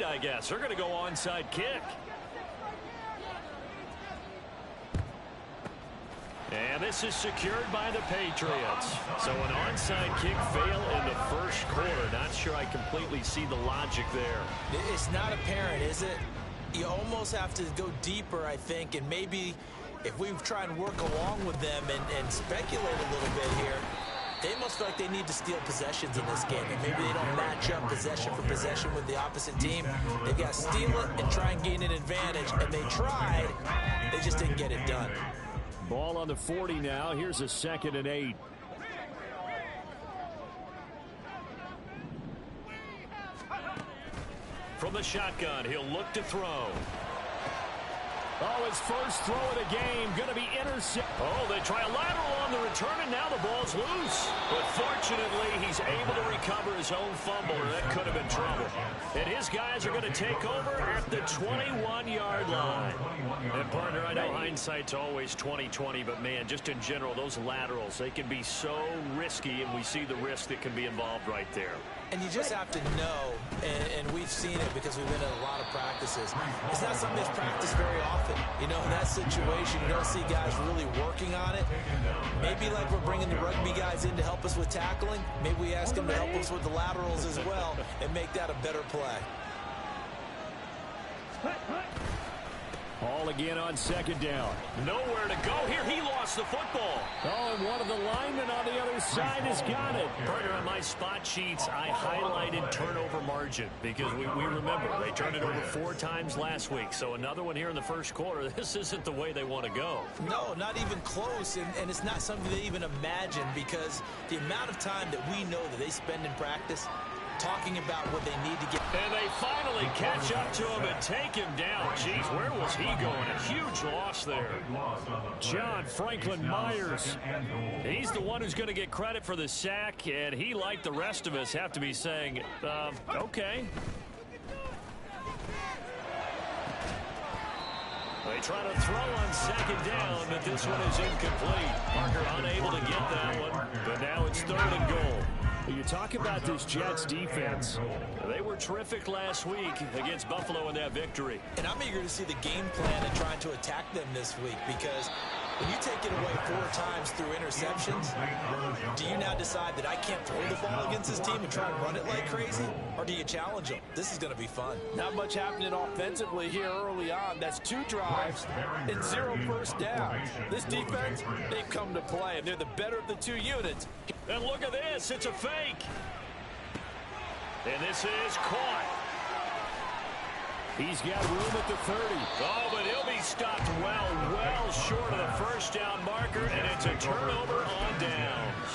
I guess. They're going to go onside kick. And this is secured by the Patriots. So an onside kick fail in the first quarter. Not sure I completely see the logic there. It's not apparent, is it? You almost have to go deeper, I think, and maybe if we try and work along with them and speculate a little bit here, they must feel like they need to steal possessions in this game, and maybe they don't match up possession for possession with the opposite team. They've got to steal it and try and gain an advantage, and they tried. They just didn't get it done. Ball on the 40 now. Here's a 2nd and 8. From the shotgun, he'll look to throw. Oh, his first throw of the game, going to be intercepted. Oh, they try a lateral on the return, and now the ball's loose. But fortunately, he's able to recover his own fumble, or that could have been trouble. And his guys are going to take over at the 21-yard line. And, partner, I know hindsight's always 20/20, but, man, just in general, those laterals, they can be so risky, and we see the risk that can be involved right there. And you just have to know, and we've seen it because we've been at a lot of practices. It's not something that's practiced very often. You know, in that situation, you don't see guys really working on it. Maybe like we're bringing the rugby guys in to help us with tackling. Maybe we ask them to help us with the laterals as well and make that a better play. All again on 2nd down. Nowhere to go here. He lost the football. Oh, and one of the linemen on the other side has got it. Partner, on my spot sheets, I highlighted turnover margin because we remember they turned it over 4 times last week. So another one here in the first quarter. This isn't the way they want to go. No, not even close. And it's not something they even imagine because the amount of time that we know that they spend in practice talking about what they need to get. And they finally catch up to him and take him down. Jeez, where was he going? A huge loss there. John Franklin Myers. He's the one who's going to get credit for the sack, and he, like the rest of us, have to be saying, okay. They try to throw on 2nd down, but this one is incomplete. Parker unable to get that one, but now it's 3rd and goal. You talk about this Jets defense. They were terrific last week against Buffalo in that victory. And I'm eager to see the game plan and trying to attack them this week because when you take it away 4 times through interceptions, do you now decide that I can't throw the ball against this team and try and run it like crazy? Or do you challenge them? This is going to be fun. Not much happening offensively here early on. That's 2 drives and 0 first downs. This defense, they've come to play, and they're the better of the 2 units. And look at this. It's a fake. And this is caught. He's got room at the 30. Oh, but he'll be stopped well short of the first down marker, and it's a turnover on downs.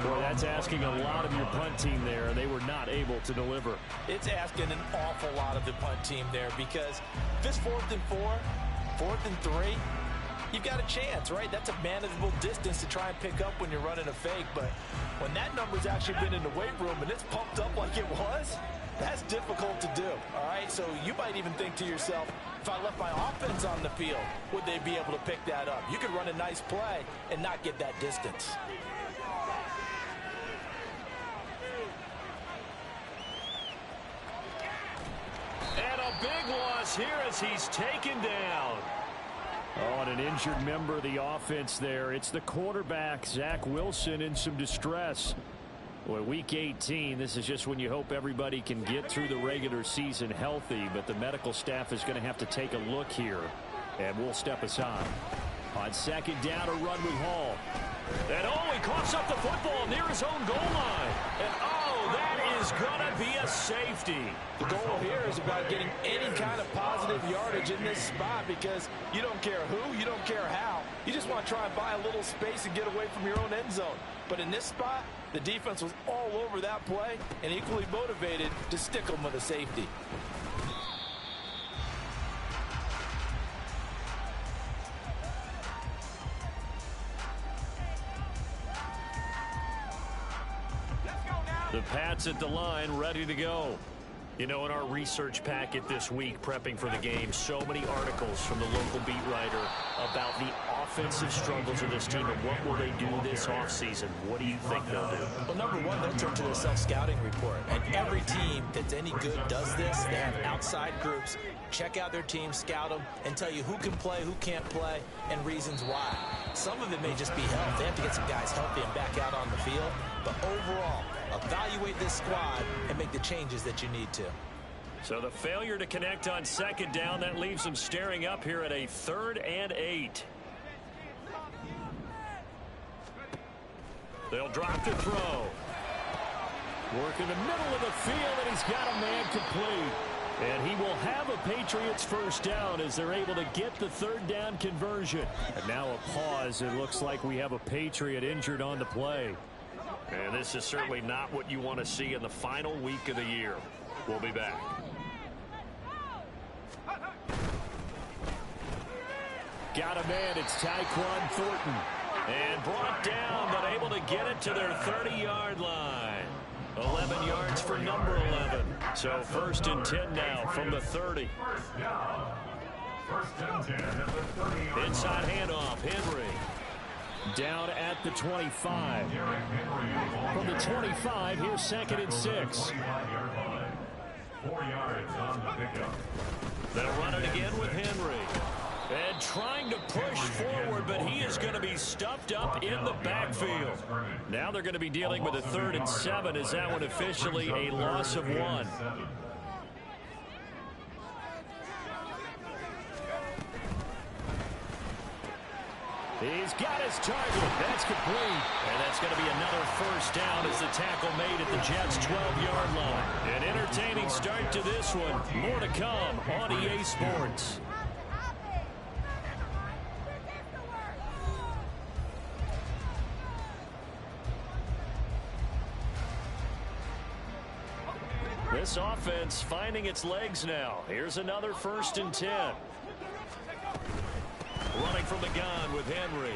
Boy, that's asking a lot of your punt team there. They were not able to deliver. It's asking an awful lot of the punt team there because if it's 4th and 4, 4th and 3, you've got a chance, right? That's a manageable distance to try and pick up when you're running a fake. But when that number's actually been in the weight room and it's pumped up like it was, that's difficult to do, all right? So you might even think to yourself, if I left my offense on the field, would they be able to pick that up? You could run a nice play and not get that distance. And a big loss here as he's taken down. Oh, and an injured member of the offense there. It's the quarterback, Zach Wilson, in some distress. Boy, week 18, this is just when you hope everybody can get through the regular season healthy, but the medical staff is going to have to take a look here, and we'll step aside. On 2nd down, a run with Hall. And oh, he coughs up the football near his own goal line. And oh, that is going to be a safety. The goal here is about getting any kind of positive yardage in this spot because you don't care who, you don't care how. You just want to try and buy a little space and get away from your own end zone. But in this spot, the defense was all over that play and equally motivated to stick them with a safety. The Pats at the line, ready to go. You know, in our research packet this week, prepping for the game, so many articles from the local beat writer about the offensive struggles of this team, and what will they do this offseason? What do you think they'll do? Well, number one, they'll turn to their self-scouting report. And every team that's any good does this. They have outside groups. Check out their team, scout them, and tell you who can play, who can't play, and reasons why. Some of it may just be health. They have to get some guys healthy and back out on the field. But overall, evaluate this squad and make the changes that you need to. So the failure to connect on second down, that leaves them staring up here at a 3rd and 8. They'll drop to throw. Work in the middle of the field, and he's got a man complete. And he will have a Patriots first down as they're able to get the 3rd down conversion. And now a pause. It looks like we have a Patriot injured on the play. And this is certainly not what you want to see in the final week of the year. We'll be back. Got a man. It's Tyquan Thornton. And brought down, but able to get it to their 30-yard line. 11 yards for number 11. So 1st and 10 now from the 30. Inside handoff, Henry. Down at the 25. From the 25, here's 2nd and 6. 4 yards on the pickup. They'll run it again with Henry. And trying to push forward, but he is going to be stuffed up in the backfield. Now they're going to be dealing with a 3rd and 7. Is that one officially a loss of 1? He's got his target. That's complete. And that's going to be another first down as the tackle made at the Jets' 12-yard line. An entertaining start to this one. More to come on EA Sports. This offense finding its legs now. Here's another 1st and 10. Running from the gun with Henry.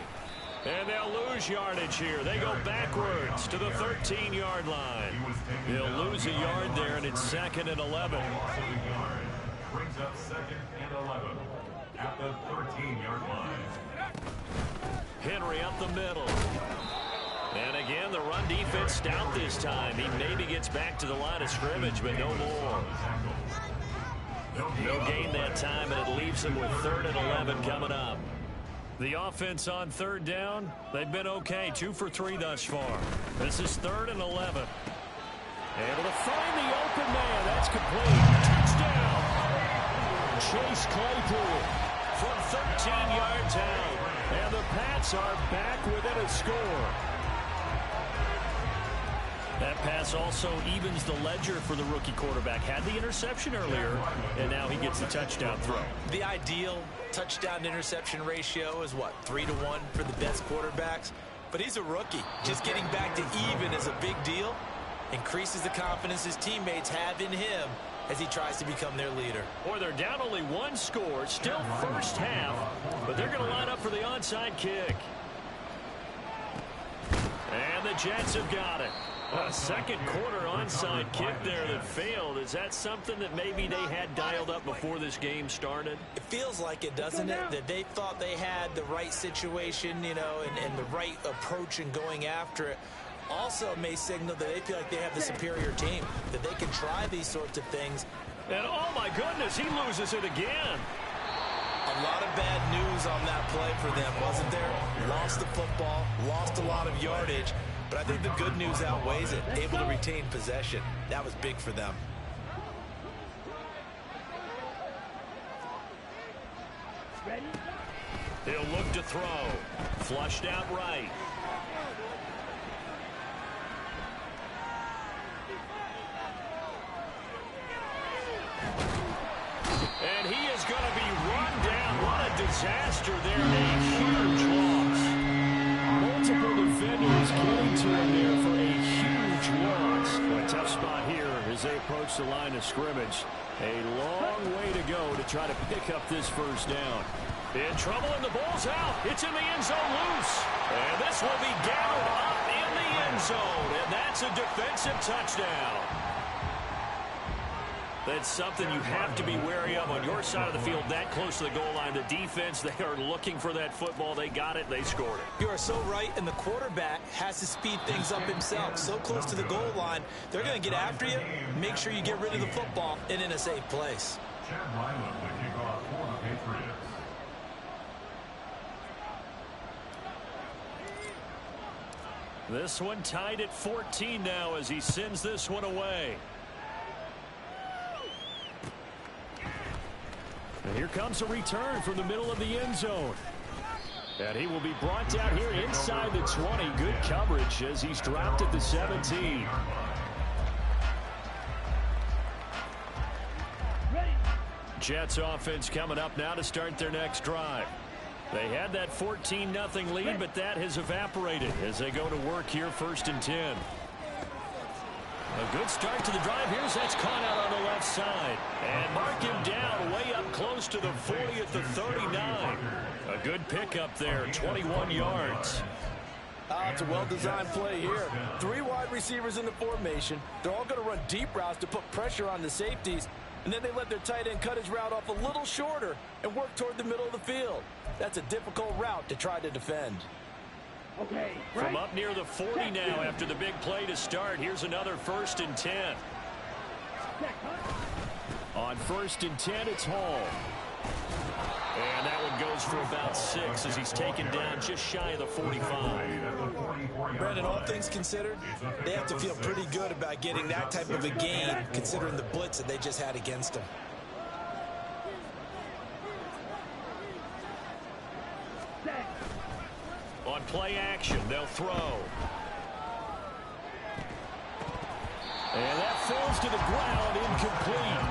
And they'll lose yardage here. They go backwards to the 13-yard line. They'll lose a yard there, and it's 2nd and 11. Brings up 2nd and 11 at the 13-yard line. Henry up the middle. And again, the run defense stout this time. He maybe gets back to the line of scrimmage, but no more. No gain that time, and it leaves him with 3rd and 11 coming up. The offense on 3rd down, they've been okay. 2 for 3 thus far. This is 3rd and 11. Able to find the open man. That's complete. Touchdown. Chase Claypool from 13 yards out. And the Pats are back within a score. That pass also evens the ledger for the rookie quarterback. Had the interception earlier, and now he gets the touchdown throw. The ideal touchdown-interception ratio is, what, 3 to 1 for the best quarterbacks? But he's a rookie. Just getting back to even is a big deal. Increases the confidence his teammates have in him as he tries to become their leader. Boy, they're down only 1 score. Still first half, but they're going to line up for the onside kick. And the Jets have got it. A second quarter onside kick there that failed. Is that something that maybe they had dialed up before this game started? It feels like it, doesn't it? That they thought they had the right situation, you know, and the right approach in going after it. Also may signal that they feel like they have the superior team, that they can try these sorts of things. And oh my goodness, he loses it again. A lot of bad news on that play for them, wasn't there? Lost the football, lost a lot of yardage. But I think the good news outweighs it. Able to retain possession. That was big for them. Ready? He'll look to throw. Flushed out right. And he is going to be run down. What a disaster there. A huge loss. Multiple defenders getting to him there for a huge loss. A tough spot here as they approach the line of scrimmage. A long way to go to try to pick up this first down. In trouble, and the ball's out. It's in the end zone loose. And this will be gathered up in the end zone. And that's a defensive touchdown. That's something you have to be wary of on your side of the field, that close to the goal line. The defense, they are looking for that football. They got it. They scored it. You are so right, and the quarterback has to speed things up himself. So close to the goal line, they're going to get after you. Make sure you get rid of the football and in a safe place. Chad Ryland, the kickoff for the Patriots. This one tied at 14 now as he sends this one away. And here comes a return from the middle of the end zone. And he will be brought down here inside the 20. Good coverage as he's dropped at the 17. Jets offense coming up now to start their next drive. They had that 14-0 lead, but that has evaporated as they go to work here, 1st and 10. A good start to the drive. Here's that's caught out on the left side. And mark him down way up close to the 40 at the 39. A good pickup there, 21 yards. It's a well-designed play here. 3 wide receivers in the formation. They're all going to run deep routes to put pressure on the safeties. And then they let their tight end cut his route off a little shorter and work toward the middle of the field. That's a difficult route to try to defend. Okay, right. From up near the 40 now after the big play to start. Here's another 1st and 10. On 1st and 10, it's Hall. And that one goes for about 6 as he's taken down just shy of the 45. Brandon, all things considered, they have to feel pretty good about getting that type of a gain considering the blitz that they just had against them. On play action, they'll throw. And that falls to the ground, incomplete.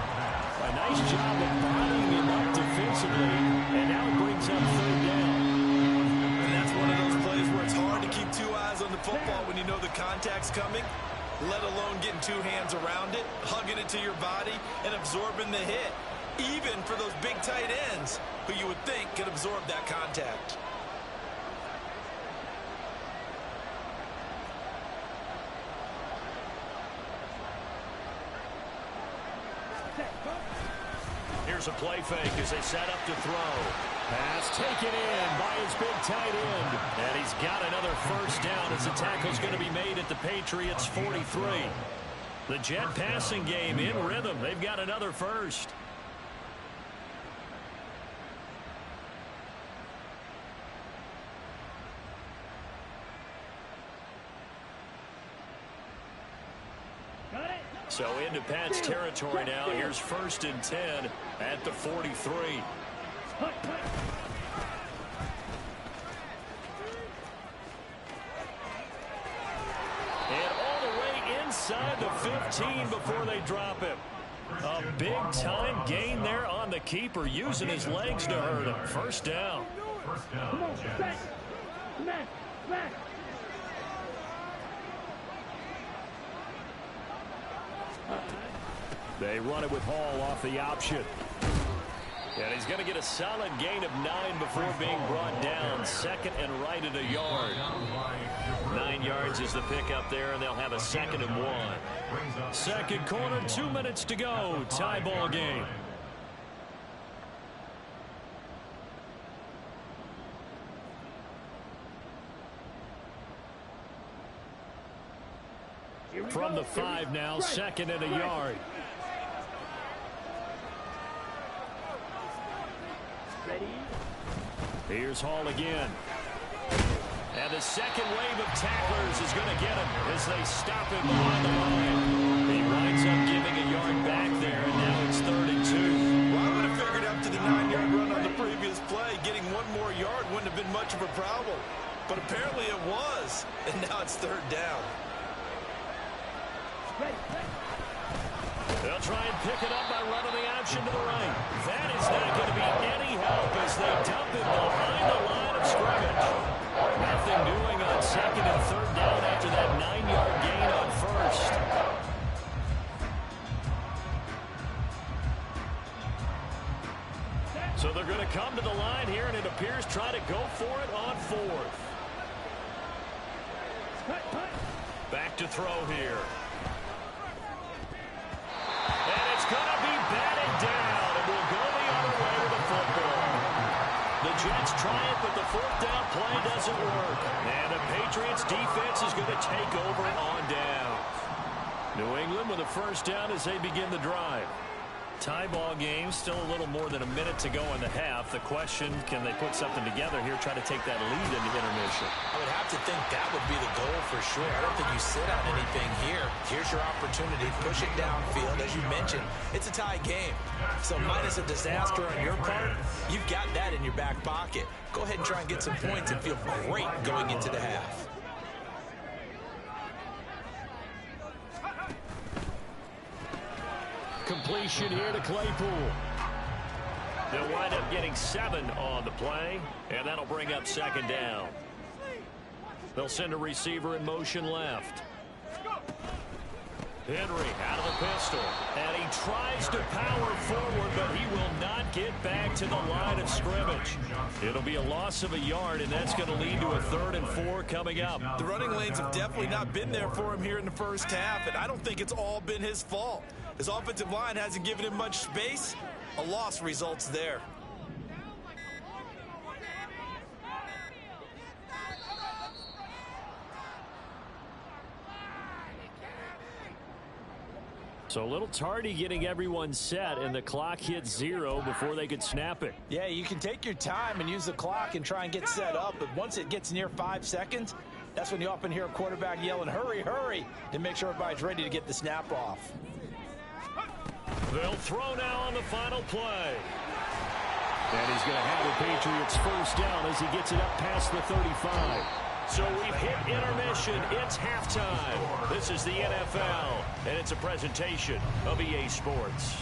A nice job of bottling him up defensively, and now it brings up 3rd down. And that's one of those plays where it's hard to keep 2 eyes on the football when you know the contact's coming, let alone getting 2 hands around it, hugging it to your body, and absorbing the hit, even for those big tight ends who you would think could absorb that contact. Here's a play fake as they set up to throw. Pass taken in by his big tight end. And he's got another 1st down as the tackle's going to be made at the Patriots 43. The Jet passing game in rhythm. They've got another 1st. So into Pat's territory now. Here's 1st and 10 at the 43. And all the way inside the 15 before they drop him. A big-time gain there on the keeper, using his legs to hurt him. 1st down. Come on, Jets. Back. They run it with Hall off the option. And he's going to get a solid gain of 9 before being brought down. 2nd and right at a yard. 9 yards is the pickup there, and they'll have a 2nd and 1. 2nd quarter, 2 minutes to go. Tie ball game. From the 5 now, 2nd and a yard. Here's Hall again. And the 2nd wave of tacklers is going to get him as they stop him behind the line. He winds up giving a yard back there, and now it's 3rd and 2. Well, I would have figured after the 9-yard run on the previous play, getting 1 more yard wouldn't have been much of a problem. But apparently it was, and now it's 3rd down. They'll try and pick it up by running the option to the right. That is not going to be any help as they dump it behind the line of scrimmage. Nothing doing on 2nd and 3rd down after that 9-yard gain on 1st. So they're going to come to the line here, and it appears try to go for it on 4th. Back to throw here. And it's going to be Jets try it, but the fourth down play doesn't work. And the Patriots defense is going to take over on down. New England with a first down as they begin the drive. Tie ball game, still a little more than a minute to go in the half. The question, can they put something together here, try to take that lead into intermission? I would have to think that would be the goal for sure. I don't think you sit on anything here. Here's your opportunity. Push it downfield. As you mentioned, it's a tie game. So minus a disaster on your part, you've got that in your back pocket. Go ahead and try and get some points and feel great going into the half. Completion here to Claypool. They'll wind up getting 7 on the play, and that'll bring up second down. They'll send a receiver in motion left. Henry out of the pistol, and he tries to power forward, but he will not get back to the line of scrimmage. It'll be a loss of a yard, and that's going to lead to a 3rd and 4 coming up. The running lanes have definitely not been there for him here in the first half, and I don't think it's all been his fault. His offensive line hasn't given him much space. A loss results there. So a little tardy getting everyone set, and the clock hits 0 before they could snap it. Yeah, you can take your time and use the clock and try and get set up, but once it gets near 5 seconds, that's when you often hear a quarterback yelling, hurry, hurry, to make sure everybody's ready to get the snap off. They'll throw now on the final play. And he's going to have the Patriots first down as he gets it up past the 35. So we've hit intermission. It's halftime. This is the NFL, and it's a presentation of EA Sports.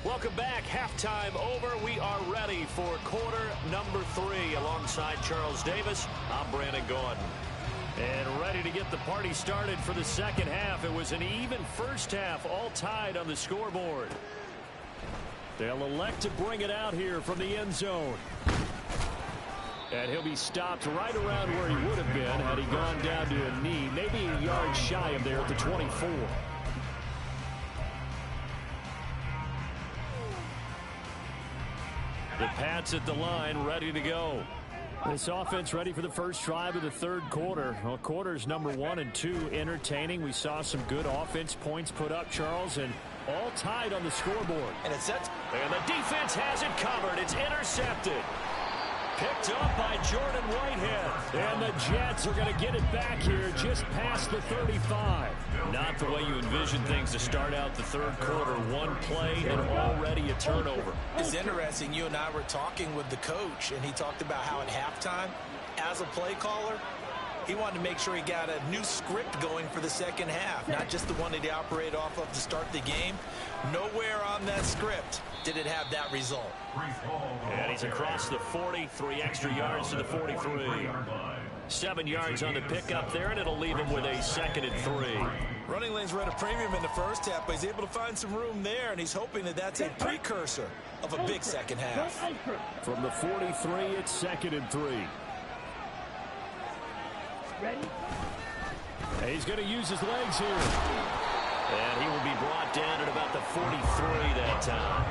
Welcome back. Halftime over. We are ready for quarter number 3. Alongside Charles Davis, I'm Brandon Gordon. And ready to get the party started for the second half. It was an even first half, all tied on the scoreboard. They'll elect to bring it out here from the end zone. And he'll be stopped right around where he would have been had he gone down to a knee, maybe a yard shy of there at the 24. The Pats at the line, ready to go. This offense ready for the first drive of the third quarter. Well, quarters number 1 and 2 entertaining. We saw some good offense points put up, Charles, and all tied on the scoreboard. And it's set. And the defense has it covered. It's intercepted. Picked up by Jordan Whitehead. And the Jets are going to get it back here just past the 35. Not the way you envision things to start out the third quarter. One play and already a turnover. It's interesting. You and I were talking with the coach, and he talked about how at halftime, as a play caller, he wanted to make sure he got a new script going for the second half, not just the one that he operated off of to start the game. Nowhere on that script did it have that result. And he's across the 40, 3 extra yards to the 43. 7 yards on the pickup there, and it'll leave him with a 2nd and 3. Running lanes were at a premium in the first half, but he's able to find some room there, and he's hoping that that's a precursor of a big second half. From the 43, it's 2nd and 3. Ready? He's going to use his legs here. And he will be brought down at about the 43 that time.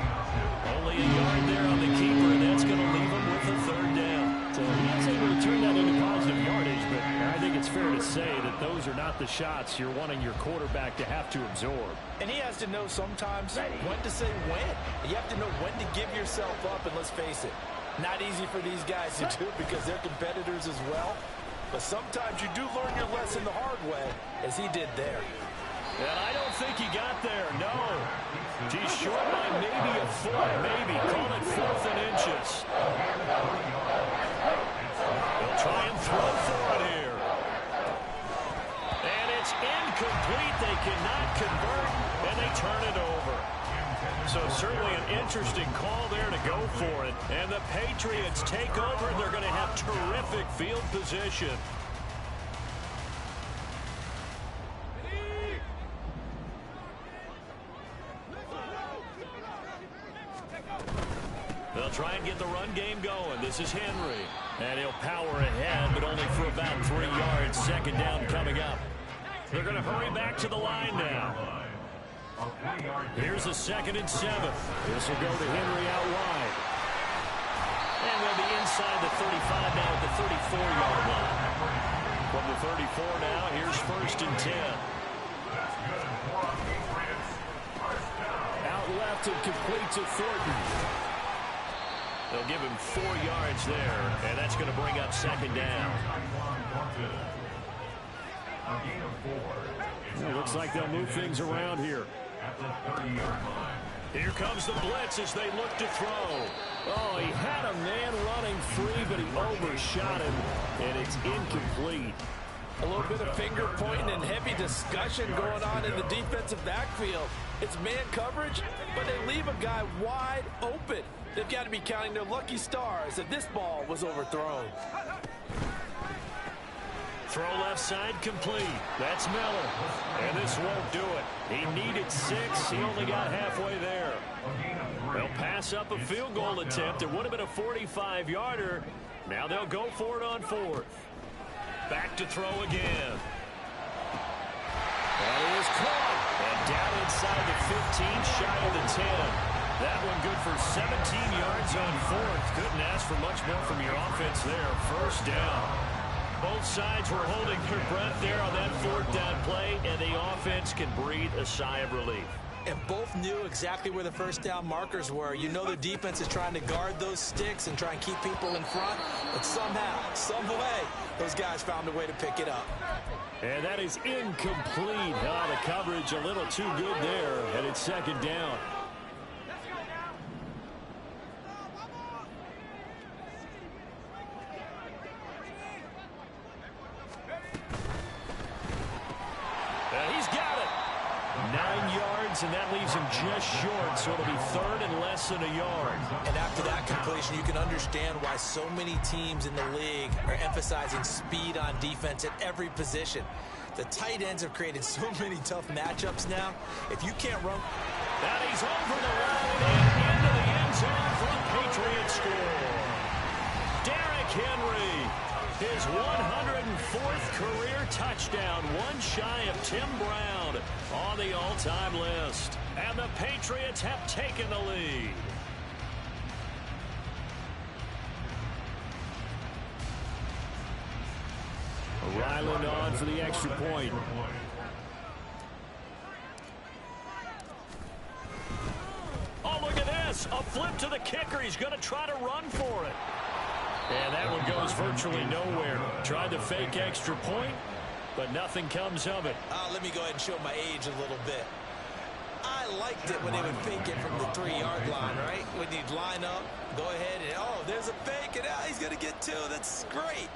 Only a yard there on the keeper, and that's going to leave him with the 3rd down. So he's able to turn that into positive yardage, but I think it's fair to say that those are not the shots you're wanting your quarterback to have to absorb. And he has to know sometimes when to say when. You have to know when to give yourself up, and let's face it, not easy for these guys to do because they're competitors as well. But sometimes you do learn your lesson the hard way, as he did there. And I don't think he got there, no. He's short by maybe a foot, maybe. Call it 4th and inches. They'll try and throw for it here. And it's incomplete. They cannot convert, and they turn it over. So certainly an interesting call there to go for it. And the Patriots take over. They're going to have terrific field position. They'll try and get the run game going. This is Henry. And he'll power ahead, but only for about 3 yards. Second down coming up. They're going to hurry back to the line now. Here's a 2nd and 7. This will go to Henry out wide. And they'll be inside the 35 now at the 34-yard line. From the 34 now, here's 1st and 10. Out left and complete to Thornton. They'll give him 4 yards there, and that's going to bring up 2nd down. It looks like they'll move things around here. Here comes the blitz as they look to throw. Oh, he had a man running free, but he overshot him, and it's incomplete. A little bit of finger pointing and heavy discussion going on in the defensive backfield. It's man coverage, but they leave a guy wide open. They've got to be counting their lucky stars that this ball was overthrown. Throw left side complete. That's Miller. And this won't do it. He needed 6. He only got halfway there. They'll pass up a field goal attempt. It would have been a 45-yarder. Now they'll go for it on 4th. Back to throw again. That is caught. And down inside the 15, shy of the 10. That one good for 17 yards on 4th. Couldn't ask for much more from your offense there. 1st down. Both sides were holding their breath there on that 4th down play, and the offense can breathe a sigh of relief. And both knew exactly where the 1st down markers were. You know the defense is trying to guard those sticks and try and keep people in front, but somehow, some way, those guys found a way to pick it up. And that is incomplete. Oh, the coverage a little too good there, and it's 2nd down. He's got it. 9 yards, and that leaves him just short, so it'll be 3rd and less than a yard. And after that completion, you can understand why so many teams in the league are emphasizing speed on defense at every position. The tight ends have created so many tough matchups now. If you can't run... That he's over the line and into the end zone for the Patriots score. Derrick Henry, his 104th career touchdown, one shy of Tim Brown on the all-time list. And the Patriots have taken the lead. Ryland on for the extra point. Oh, look at this. A flip to the kicker. He's going to try to run for it. And that one goes virtually nowhere. Tried to fake extra point, but nothing comes of it. Let me go ahead and show my age a little bit. I liked it when they would fake it from the 3-yard line, right? When you'd line up, go ahead, and oh, there's a fake, and he's going to get 2. That's great.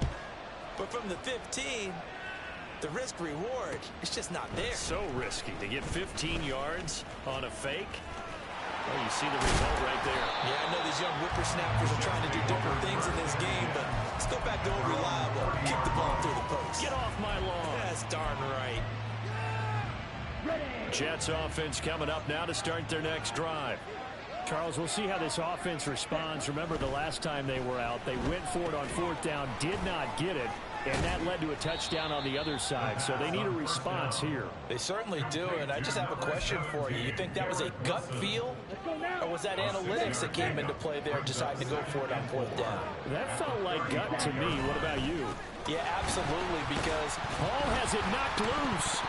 But from the 15, the risk-reward, it's just not there. So risky to get 15 yards on a fake. Oh, you see the result right there. Yeah, I know these young whippersnappers are trying to do different things in this game, but let's go back to old reliable. Kick the ball through the post. Get off my lawn. That's darn right. Jets offense coming up now to start their next drive. Charles, we'll see how this offense responds. Remember the last time they were out, they went for it on 4th down, did not get it, and that led to a touchdown on the other side. So they need a response here. They certainly do, and I just have a question for you. You think that was a gut feel, or was that analytics that came into play there, decided to go for it on 4th down? That felt like gut to me. What about you? Yeah, absolutely, because Hall has it knocked loose.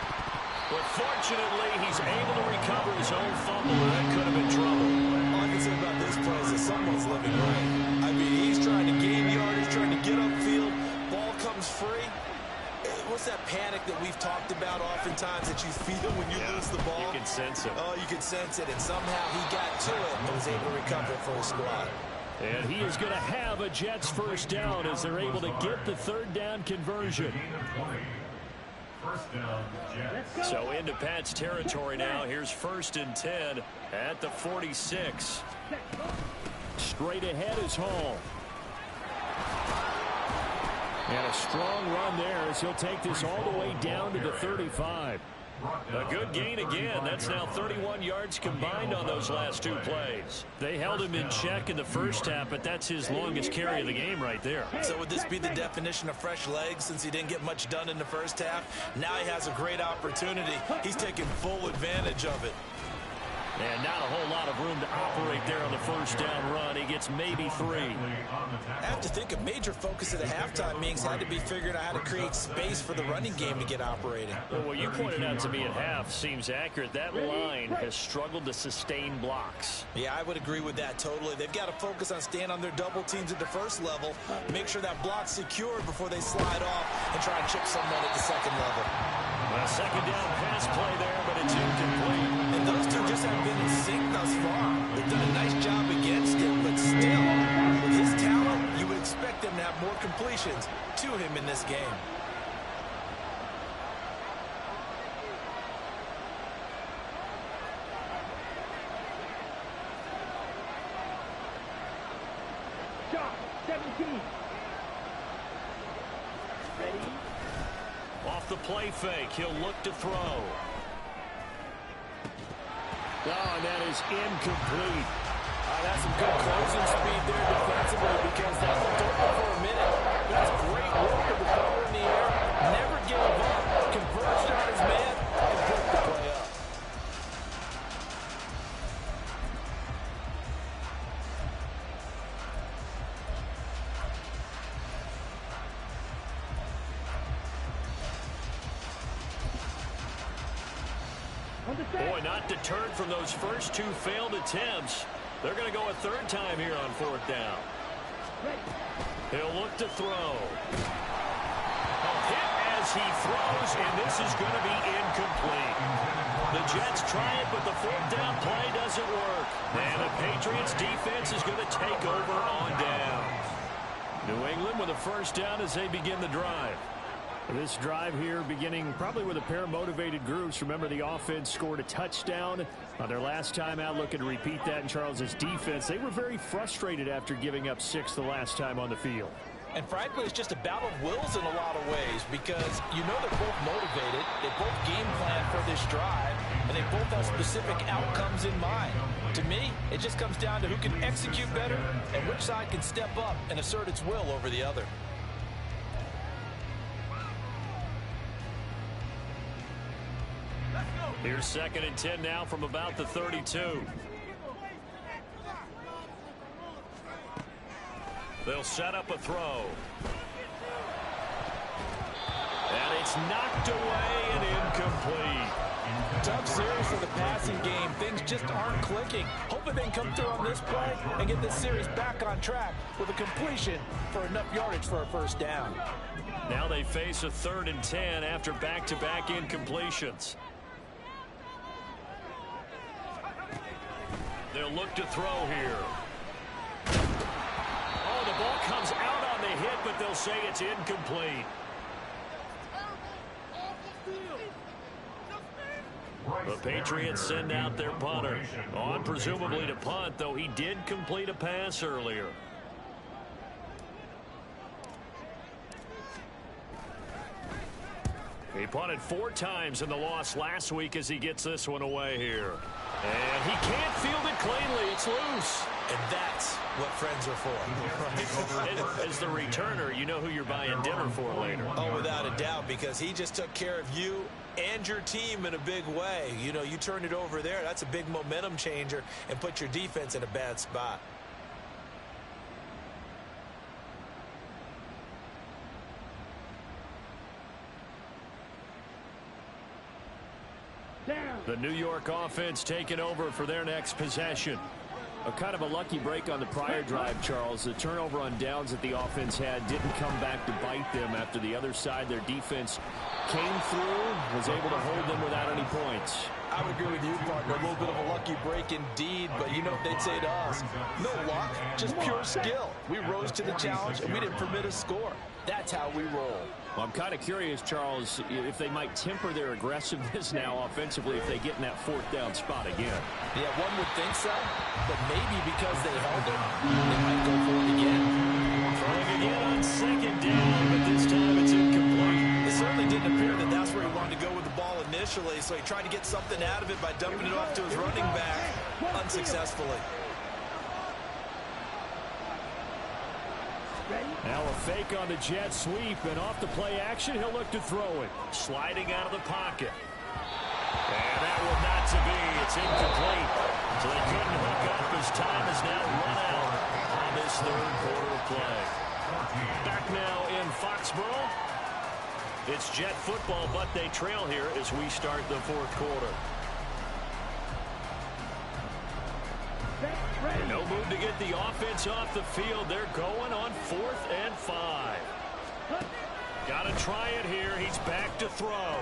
But fortunately, he's able to recover his own fumble, and that could have been trouble. all I can say about this play is that someone's living right. I mean, he's trying to gain yardage, trying to get upfield. Ball comes free. What's that panic that we've talked about oftentimes that you feel when you lose the ball? You can sense it. Oh, you can sense it, and somehow he got to it and was able to recover for his squad. And he is going to have a Jets first down as they're able to get the third down conversion. First down, Jets. So into Pat's territory now. Here's 1st and 10 at the 46. Straight ahead is Hall. And a strong run there as he'll take this all the way down to the 35. A good gain again. That's now 31 yards combined on those last 2 plays. They held him in check in the first half, but that's his longest carry of the game right there. So would this be the definition of fresh legs since he didn't get much done in the first half? Now he has a great opportunity. He's taking full advantage of it. And not a whole lot of room to operate there on the first down run. He gets maybe 3. I have to think a major focus of the halftime meetings had to be figuring out how to create space for the running game to get operating. Well, what you pointed out to me at half seems accurate. That line has struggled to sustain blocks. Yeah, I would agree with that totally. They've got to focus on staying on their double teams at the first level, make sure that block's secure before they slide off and try and chip someone at the second level. A second down pass play there, but it's incomplete. And those two just haven't been in sync thus far. They've done a nice job against it, but still, with his talent, you would expect them to have more completions to him in this game. Shot 17. Ready? Off the play fake, he'll look to throw. Oh, and that is incomplete. That's some good closing speed there defensively because that looked open for a minute. That's great work with the power in the air. Never gave up. Converged on his man and broke the play up. Boy, not deterred from those first 2 failed attempts. They're going to go a 3rd time here on 4th down. He'll look to throw. A hit as he throws, and this is going to be incomplete. The Jets try it, but the 4th down play doesn't work. And the Patriots defense is going to take over on downs. New England with a 1st down as they begin the drive. This drive here beginning probably with a pair of motivated groups. Remember, the offense scored a touchdown on their last time out. Looking to repeat that in Charles's defense. They were very frustrated after giving up 6 the last time on the field. And frankly, it's just a battle of wills in a lot of ways because you know they're both motivated. They both game plan for this drive, and they both have specific outcomes in mind. To me, it just comes down to who can execute better and which side can step up and assert its will over the other. Here's 2nd and 10 now from about the 32. They'll set up a throw. And it's knocked away and incomplete. Tough series for the passing game. Things just aren't clicking. Hoping they can come through on this play and get this series back on track with a completion for enough yardage for a 1st down. Now they face a 3rd and 10 after back-to-back incompletions. They'll look to throw here. Oh, the ball comes out on the hit, but they'll say it's incomplete. The Patriots send out their punter. On presumably to punt, though he did complete a pass earlier. He punted 4 times in the loss last week as he gets this one away here. And he can't field it cleanly. It's loose. And that's what friends are for. As the returner, you know who you're buying dinner for later. Oh, without a doubt, because he just took care of you and your team in a big way. You know, you turned it over there. That's a big momentum changer and put your defense in a bad spot. The New York offense taking over for their next possession. A kind of a lucky break on the prior drive, Charles. The turnover on downs that the offense had didn't come back to bite them after the other side. Their defense came through, was able to hold them without any points. I would agree with you, partner. A little bit of a lucky break indeed, but you know what they'd say to us? No luck, just pure skill. We rose to the challenge, and we didn't permit a score. That's how we roll. Well, I'm kind of curious, Charles, if they might temper their aggressiveness now offensively if they get in that fourth down spot again. Yeah, one would think so, but maybe because they held it, they might go for it again. Throwing again on second down, but this time it's incomplete. It certainly didn't appear that that's where he wanted to go with the ball initially, so he tried to get something out of it by dumping it off to his running back unsuccessfully. Now a fake on the jet sweep, and off the play action, he'll look to throw it. Sliding out of the pocket. And that one not to be. It's incomplete. So they couldn't hook up as time is now run out on this third quarter of play. Back now in Foxborough. It's Jet football, but they trail here as we start the fourth quarter. No move to get the offense off the field. They're going on 4th and 5. Got to try it here. He's back to throw.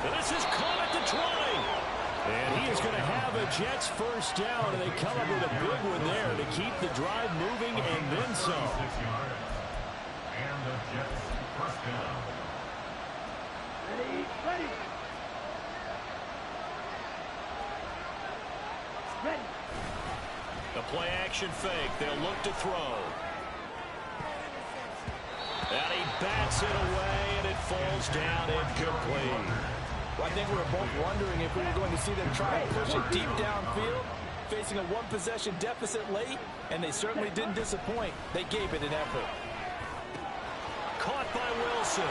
And this is caught at the 20. And he is going to have a Jets first down, and they come up with a big one there to keep the drive moving and then some. And the Jets first down. Ready. The play action fake. They'll look to throw. And he bats it away, and it falls down incomplete. Well, I think we were both wondering if we were going to see them try and push it deep downfield, facing a one-possession deficit late, and they certainly didn't disappoint. They gave it an effort. Caught by Wilson.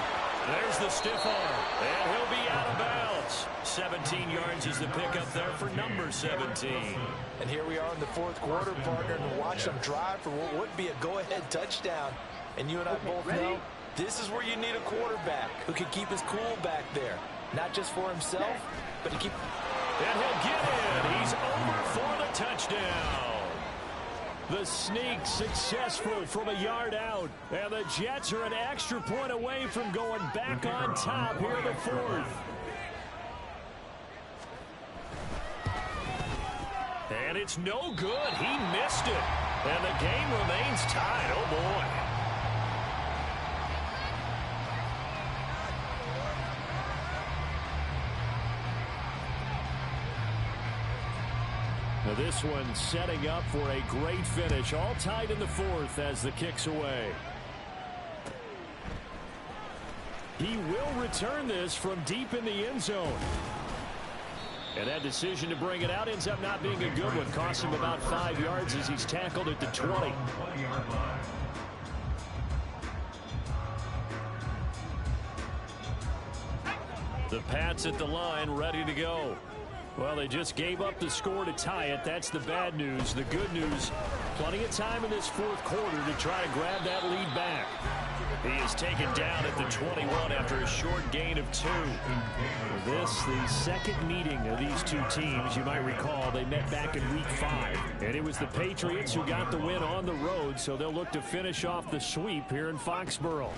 There's the stiff arm, and he'll be out of bounds. 17 yards is the pickup there for number 17. And here we are in the fourth quarter, partner, and watch them drive for what would be a go-ahead touchdown. And you and I both know this is where you need a quarterback who can keep his cool back there. Not just for himself, but to keep... And he'll get in. He's over for the touchdown. The sneak successful from a yard out. And the Jets are an extra point away from going back on top here in the fourth. And it's no good. He missed it. And the game remains tied. Oh, boy. Now this one setting up for a great finish. All tied in the fourth as the kick's away. He will return this from deep in the end zone. And that decision to bring it out ends up not being a good one. Costs him about 5 yards as he's tackled at the 20. The Pats at the line, ready to go. Well, they just gave up the score to tie it. That's the bad news. The good news, plenty of time in this fourth quarter to try to grab that lead back. He is taken down at the 21 after a short gain of 2. This, the second meeting of these two teams. You might recall they met back in week 5. And it was the Patriots who got the win on the road, so they'll look to finish off the sweep here in Foxborough.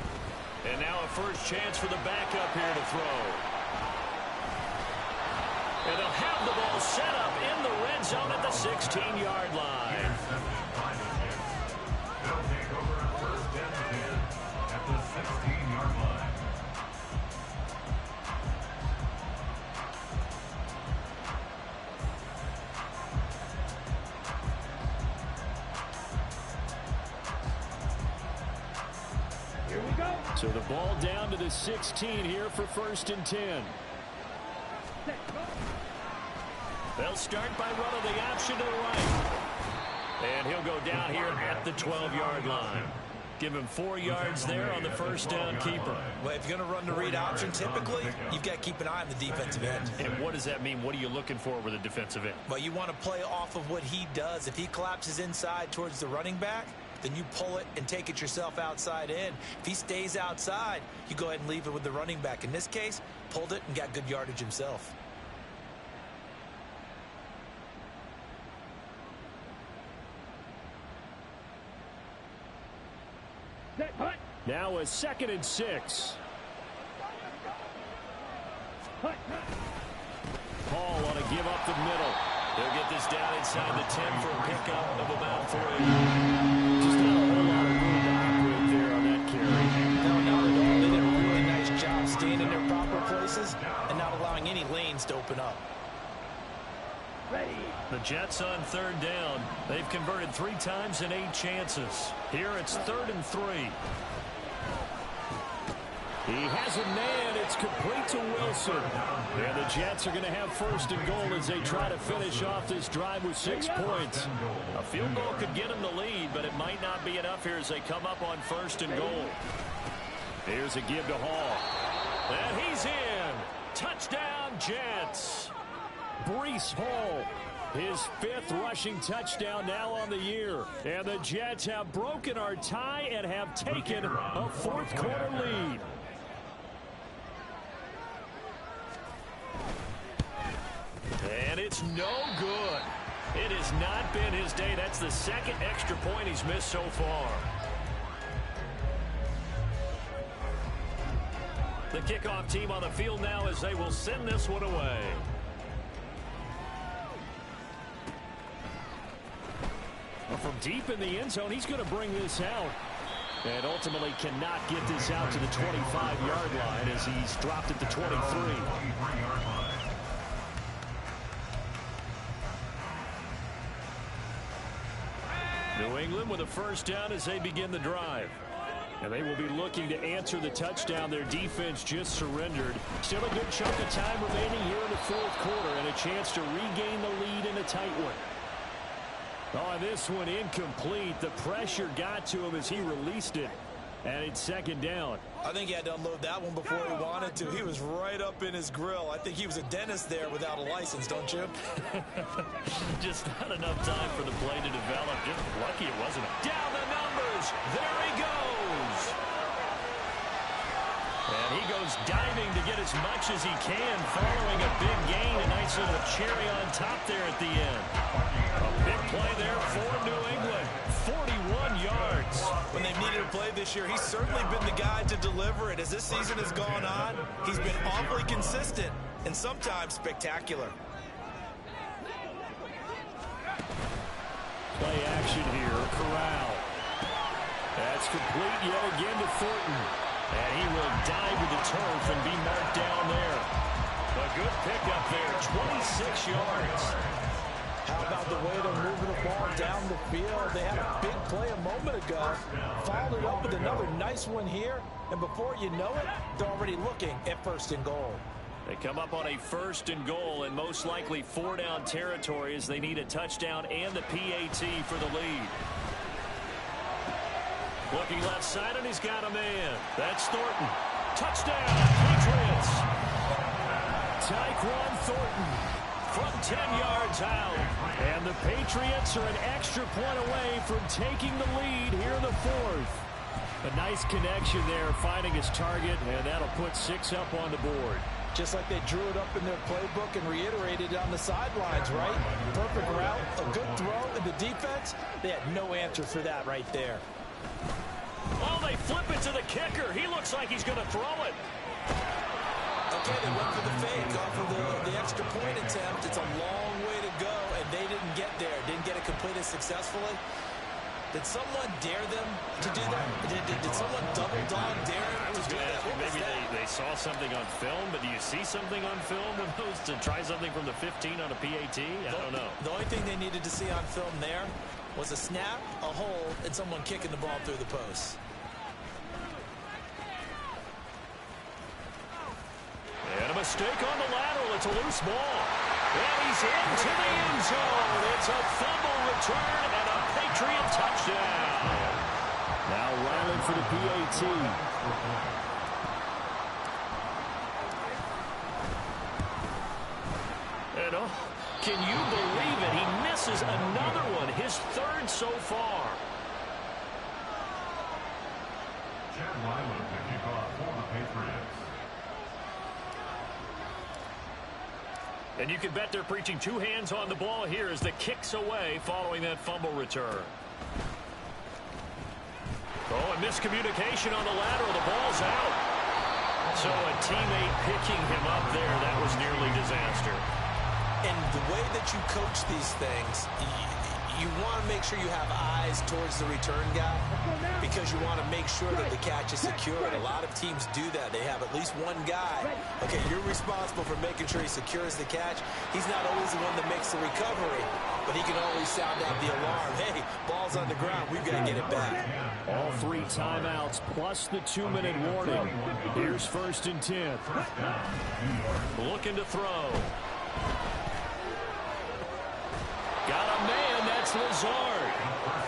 And now a first chance for the backup here to throw. And they'll have the ball set up in the red zone at the 16-yard line. They'll take over a first and 10 at the 16-yard line. Here we go. So the ball down to the 16 here for first and 10. They'll start by running the option to the right. And he'll go down here at the 12-yard line. Give him 4 yards there on the first down keeper. Well, if you're going to run the read option, typically, you've got to keep an eye on the defensive end. And what does that mean? What are you looking for with a defensive end? Well, you want to play off of what he does. If he collapses inside towards the running back, then you pull it and take it yourself outside in. If he stays outside, you go ahead and leave it with the running back. In this case, pulled it and got good yardage himself. Now a 2nd and 6. Paul ought to give up the middle. They'll get this down inside the 10 for a pickup of about 3. Just not a whole lot of room to operate there on that Ready. The Jets on third down. They've converted 3 times in 8 chances. Here it's 3rd and 3. He has a man. It's complete to Wilson. And the Jets are going to have 1st and goal as they try to finish off this drive with 6 points. A field goal could get them the lead, but it might not be enough here as they come up on 1st and goal. Here's a give to Hall. And he's in. Touchdown, Jets. Breece Hall, his 5th rushing touchdown now on the year. And the Jets have broken our tie and have taken a 4th quarter lead. And it's no good. It has not been his day. That's the 2nd extra point he's missed so far. The kickoff team on the field now as they will send this one away. From deep in the end zone, he's going to bring this out. And ultimately cannot get this out to the 25-yard line as he's dropped at the 23. New England with a 1st down as they begin the drive. And they will be looking to answer the touchdown their defense just surrendered. Still a good chunk of time remaining here in the 4th quarter and a chance to regain the lead in a tight one. Oh, this one incomplete. The pressure got to him as he released it. And it's 2nd down. I think he had to unload that one before he wanted to. He was right up in his grill. I think he was a dentist there without a license, don't you? Just not enough time for the play to develop. Just lucky it wasn't. Down the numbers. There he goes. And he goes diving to get as much as he can, following a big gain. A nice little cherry on top there at the end. A big play there for New England. 41 yards. When they needed a play this year, he's certainly been the guy to deliver it. As this season has gone on, he's been awfully consistent and sometimes spectacular. Play action here. Corral. That's complete yet again to Thornton. And he will dive to the turf and be marked down there. A good pickup there. 26 yards. How about the way they're moving the ball down the field? They had a big play a moment ago. Followed it up with another nice one here. And before you know it, they're already looking at 1st and goal. They come up on a 1st and goal and most likely 4-down territory as they need a touchdown and the PAT for the lead. Looking left side, and he's got a man. That's Thornton. Touchdown, Patriots. Tyquan Thornton from 10 yards out. And the Patriots are an extra point away from taking the lead here in the 4th. A nice connection there, finding his target, and that'll put 6 up on the board. Just like they drew it up in their playbook and reiterated it on the sidelines, right? Perfect route, a good throw, and the defense, they had no answer for that right there. Oh, they flip it to the kicker. He looks like he's going to throw it. Okay, they went for the fake off of the extra point attempt. It's a long way to go, and they didn't get there. Didn't get it completed successfully. Did someone dare them to do that? Did someone double dog dare them to do that? Maybe they saw something on film, but do you see something on film with those to try something from the 15 on a PAT? I don't know. The only thing they needed to see on film there was a snap, a hold, and someone kicking the ball through the post. And a mistake on the lateral. It's a loose ball. And he's into the end zone. It's a fumble return and a Patriot touchdown. Now Ryland for the PAT. And can you believe it? He misses another one, his 3rd so far. Chad Ryland to kick off for the Patriots. And you can bet they're preaching 2 hands on the ball here as the kick's away following that fumble return. Oh, and miscommunication on the lateral. The ball's out. So a teammate picking him up there, that was nearly disaster. And the way that you coach these things, you want to make sure you have eyes towards the return guy because you want to make sure that the catch is secure. And a lot of teams do that. They have at least one guy. Okay, you're responsible for making sure he secures the catch. He's not always the one that makes the recovery, but he can always sound out the alarm. Hey, ball's on the ground. We've got to get it back. All 3 timeouts plus the 2-minute warning. Here's 1st and 10. Looking to throw. Got a man, that's Lazard.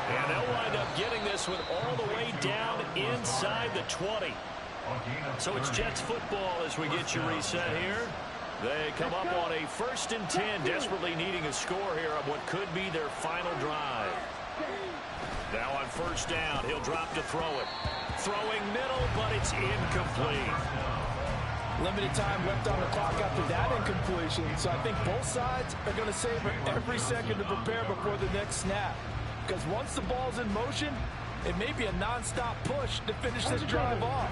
And they'll wind up getting this one all the way down inside the 20. So it's Jets football as we get you reset here. They come up on a 1st and 10, desperately needing a score here on what could be their final drive. Now on 1st down, he'll drop to throw it. Throwing middle, but it's incomplete. Limited time left on the clock after that incompletion, so I think both sides are going to savor every second to prepare before the next snap. Because once the ball's in motion, it may be a non-stop push to finish this drive off.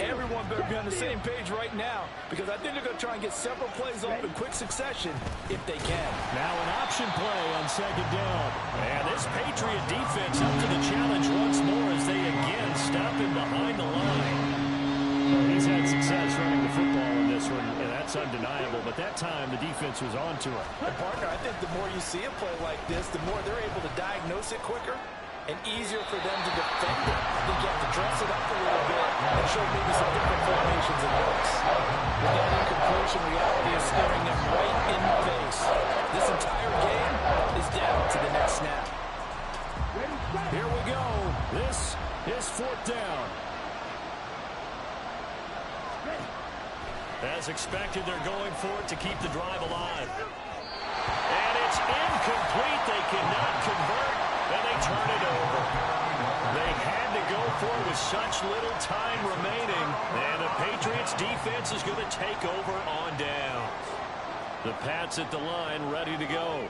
Everyone better be on the same page right now because I think they're going to try and get several plays off in quick succession if they can. Now an option play on 2nd down. And this Patriot defense up to the challenge once more as they again stop him behind the line. He's had success running the football in this one, and that's undeniable. But that time, the defense was on to it. And partner, I think the more you see a play like this, the more they're able to diagnose it quicker and easier for them to defend it. I think you have to dress it up a little bit and show maybe some different formations and looks. With that incompletion, reality is staring them right in the face. This entire game is down to the next snap. Here we go. This is 4th down. As expected, they're going for it to keep the drive alive. And it's incomplete. They cannot convert, and they turn it over. They had to go for it with such little time remaining, and the Patriots defense is going to take over on down. The Pats at the line ready to go.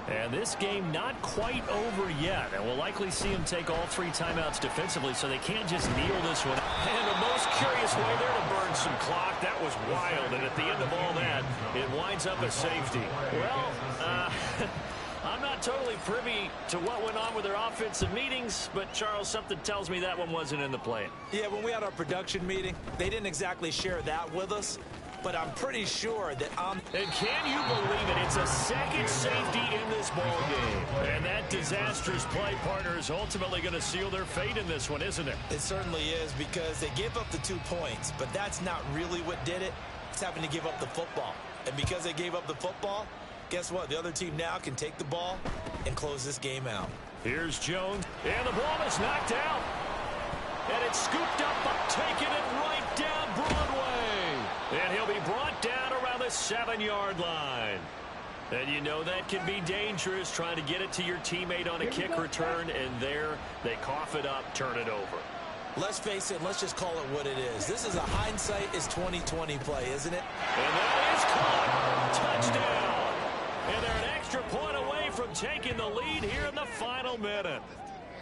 And this game not quite over yet. And we'll likely see him take all 3 timeouts defensively, so they can't just kneel this one. And the most curious way there to burn some clock. That was wild. And at the end of all that, it winds up a safety. Well, I'm not totally privy to what went on with their offensive meetings, but Charles, something tells me that one wasn't in the plan. Yeah, when we had our production meeting, they didn't exactly share that with us. But I'm pretty sure that I'm... And can you believe it? It's a 2nd safety in this ball game. And that disastrous play, partner, is ultimately going to seal their fate in this one, isn't it? It certainly is because they gave up the 2 points. But that's not really what did it. It's having to give up the football. And because they gave up the football, guess what? The other team now can take the ball and close this game out. Here's Jones. And the ball is knocked out. And it's scooped up, taking it right down Broadway. And he'll be brought down around the 7-yard line. And you know that can be dangerous, trying to get it to your teammate on a kick return, and there they cough it up, turn it over. Let's face it, let's just call it what it is. This is a hindsight is 20/20 play, isn't it? And that is caught. Touchdown. And they're an extra point away from taking the lead here in the final minute.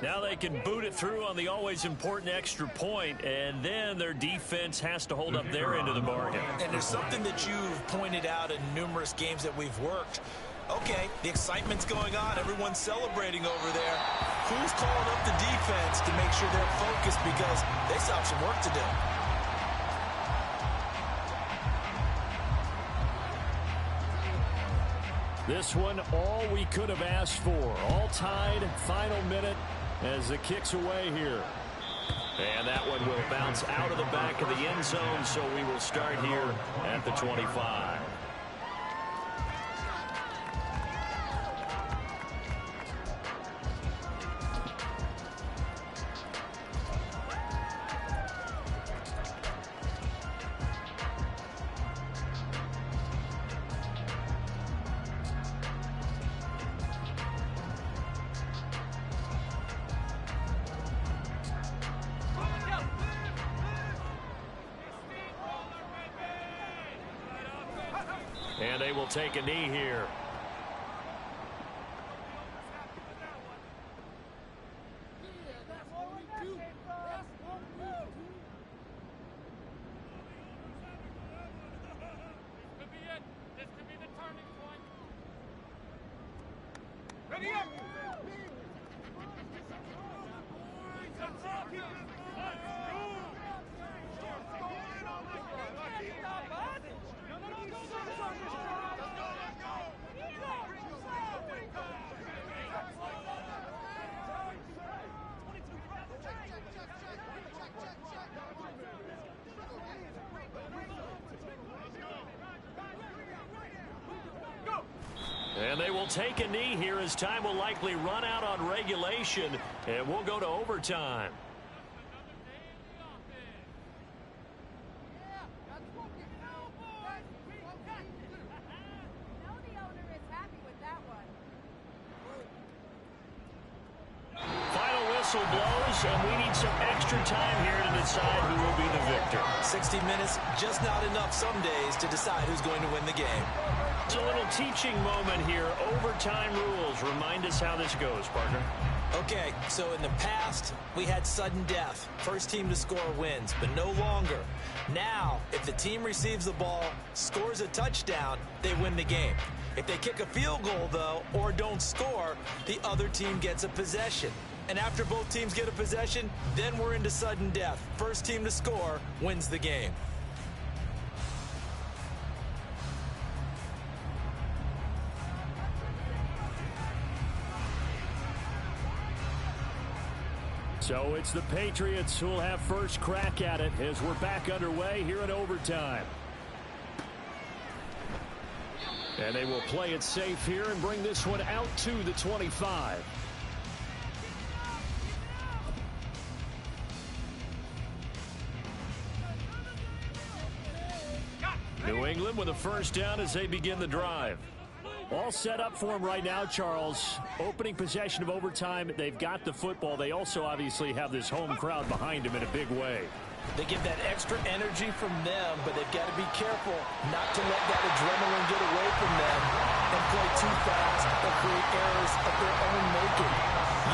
Now they can boot it through on the always important extra point, and then their defense has to hold up their end of the bargain. And there's something that you've pointed out in numerous games that we've worked. Okay, the excitement's going on. Everyone's celebrating over there. Who's calling up the defense to make sure they're focused because they still have some work to do? This one, all we could have asked for. All tied, final minute as the kick's away here. And that one will bounce out of the back of the end zone, so we will start here at the 25. And they will take a knee here. And they will take a knee here as time will likely run out on regulation, and we'll go to overtime. Final whistle blows, and we need some extra time here to decide who will be the victor. 60 minutes, just not enough some days to decide who's going to win the game. It's a little teaching moment here. Overtime rules. Remind us how this goes, partner. Okay, so in the past, we had sudden death. First team to score wins, but no longer. Now, if the team receives the ball, scores a touchdown, they win the game. If they kick a field goal, though, or don't score, the other team gets a possession. And after both teams get a possession, then we're into sudden death. First team to score wins the game. So it's the Patriots who will have first crack at it as we're back underway here in overtime. And they will play it safe here and bring this one out to the 25. New England with a first down as they begin the drive. All set up for them right now, Charles. Opening possession of overtime. They've got the football. They also obviously have this home crowd behind them in a big way. They get that extra energy from them, but they've got to be careful not to let that adrenaline get away from them and play too fast or create errors of their own making.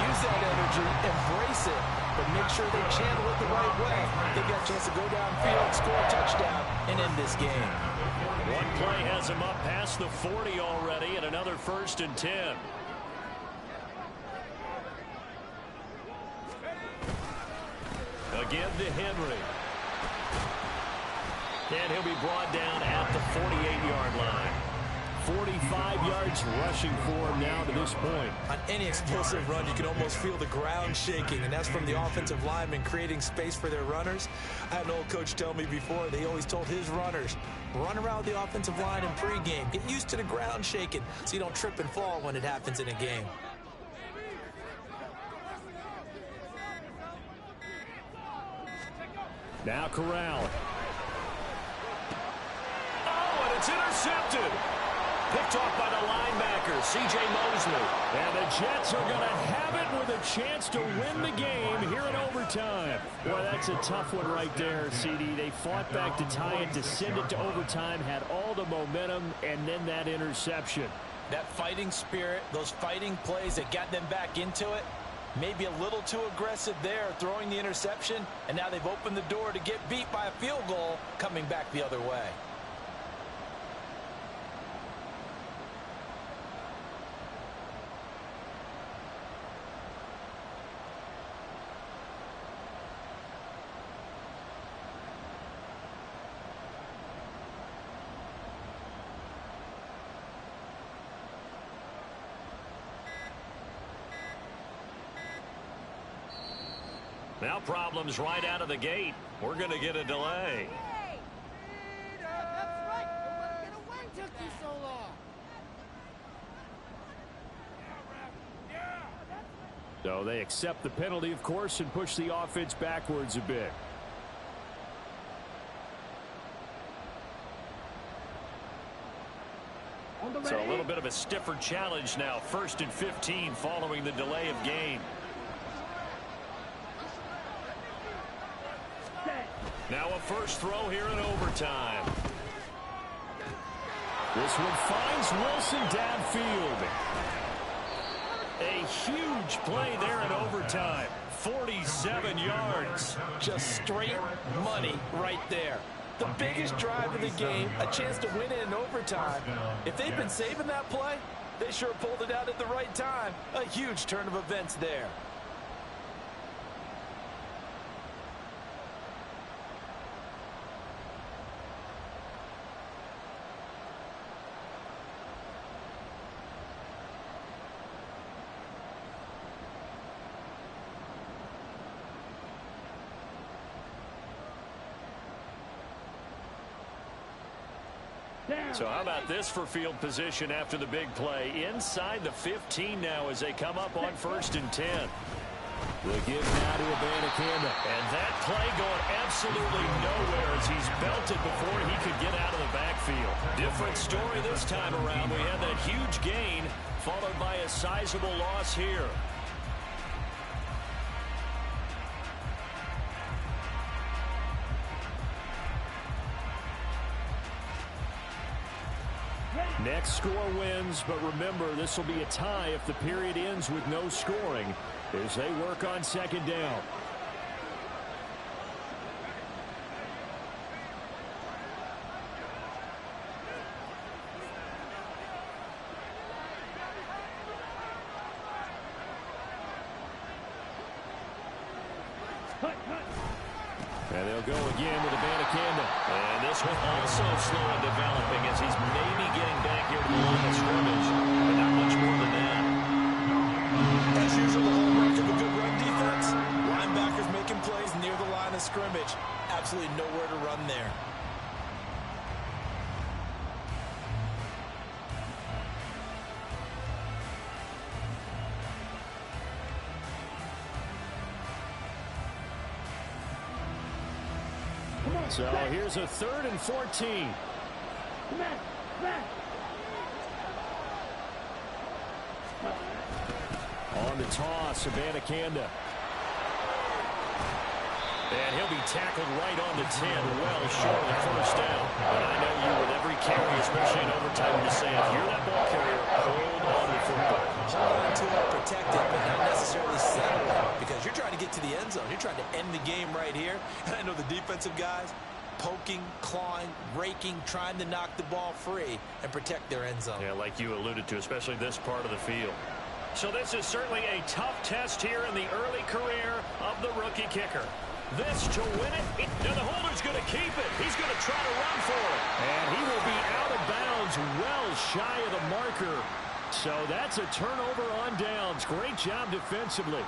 Use that energy, embrace it, but make sure they channel it the right way. They've got a chance to go downfield, score a touchdown, and end this game. One play has him up past the 40 already, and another 1st and 10. Again to Henry. And he'll be brought down at the 48-yard line. 45 yards rushing for him now to this point. On any explosive run, you can almost feel the ground shaking, and that's from the offensive linemen creating space for their runners. I had an old coach tell me before, they always told his runners, run around the offensive line in pregame. Get used to the ground shaking so you don't trip and fall when it happens in a game. Now Corral. Oh, and it's intercepted. Picked off by the linebacker, C.J. Mosley. And the Jets are going to have it with a chance to win the game here in overtime. Boy, that's a tough one right there, CD. They fought back to tie it, to send it to overtime, had all the momentum, and then that interception. That fighting spirit, those fighting plays that got them back into it, maybe a little too aggressive there, throwing the interception, and now they've opened the door to get beat by a field goal coming back the other way. Now problems right out of the gate. We're going to get a delay. Hey! That's right. What took you so long? So they accept the penalty, of course, and push the offense backwards a bit. So a little bit of a stiffer challenge now. 1st and 15 following the delay of game. Now a first throw here in overtime. This one finds Wilson downfield. A huge play there in overtime. 47 yards. Just straight money right there. The biggest drive of the game, a chance to win it in overtime. If they've been saving that play, they sure pulled it out at the right time. A huge turn of events there. So how about this for field position after the big play? Inside the 15 now as they come up on 1st and 10. The give now to Abanikanda. And that play going absolutely nowhere as he's belted before he could get out of the backfield. Different story this time around. We had that huge gain followed by a sizable loss here. Next score wins, but remember, this will be a tie if the period ends with no scoring as they work on 2nd down. And they'll go again with Abanikanda. And this one also slow in developing as he's maybe getting back here to the line of scrimmage, but not much more than that. As usual, the hallmark of a good run defense, linebackers making plays near the line of scrimmage. Absolutely nowhere to run there. So here's a 3rd and 14. On the toss, Abanikanda. And he'll be tackled right on the 10, well short of the 1st down. But I know you with every carry, especially in overtime, to say if you're that ball carrier, hold on to the football. Hold on to it, protect it, but not necessarily settle it, because you're trying to get to the end zone. You're trying to end the game right here. And I know the defensive guys poking, clawing, raking, trying to knock the ball free and protect their end zone. Yeah, like you alluded to, especially this part of the field. So this is certainly a tough test here in the early career of the rookie kicker. This to win it. Now the holder's going to keep it. He's going to try to run for it. And he will be out of bounds well shy of the marker. So that's a turnover on downs. Great job defensively.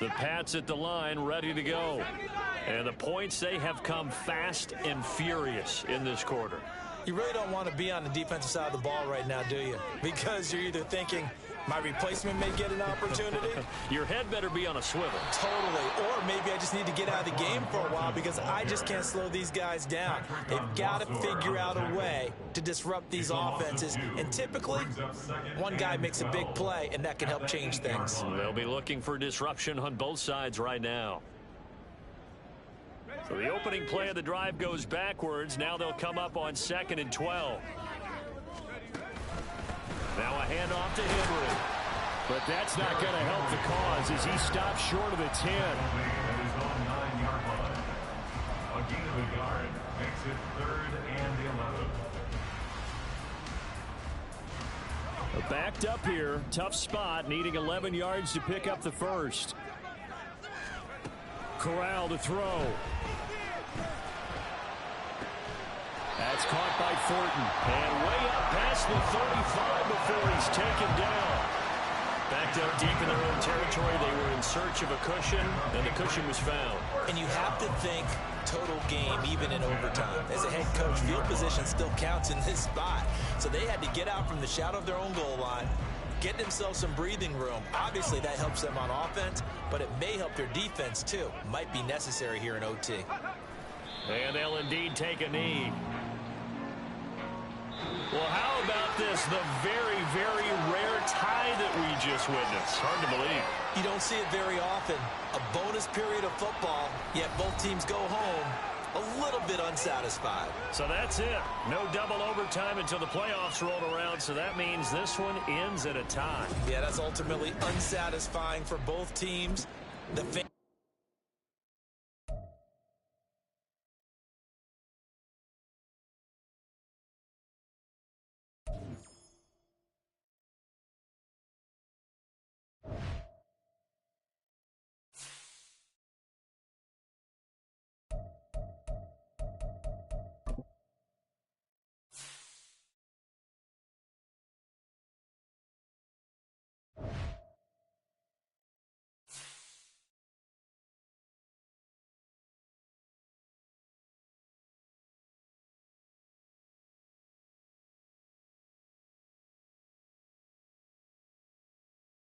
The Pats at the line, ready to go. And the points, they have come fast and furious in this quarter. You really don't want to be on the defensive side of the ball right now, do you? Because you're either thinking, my replacement may get an opportunity. Your head better be on a swivel. Totally. Or maybe I just need to get out of the game for a while because I just can't slow these guys down. They've got to figure out a way to disrupt these offenses. And typically, one guy makes a big play, and that can help change things. They'll be looking for disruption on both sides right now. So the opening play of the drive goes backwards. Now they'll come up on 2nd and 12. Now a handoff to Henry. But that's not going to help the cause as he stops short of the 10. A gain of a yard makes it 3rd and 11. Backed up here. Tough spot. Needing 11 yards to pick up the first. Corral to throw. That's caught by Thornton. And way up past the 35 before he's taken down. Backed up deep in their own territory. They were in search of a cushion, and the cushion was found. And you have to think total game, even in overtime. As a head coach, field position still counts in this spot. So they had to get out from the shadow of their own goal line, get themselves some breathing room. Obviously, that helps them on offense, but it may help their defense, too. Might be necessary here in OT. And they'll indeed take a knee. Well, how about this? The very, very rare tie that we just witnessed. Hard to believe. You don't see it very often. A bonus period of football, yet both teams go home a little bit unsatisfied. So that's it. No double overtime until the playoffs roll around, so that means this one ends at a tie. Yeah, that's ultimately unsatisfying for both teams. The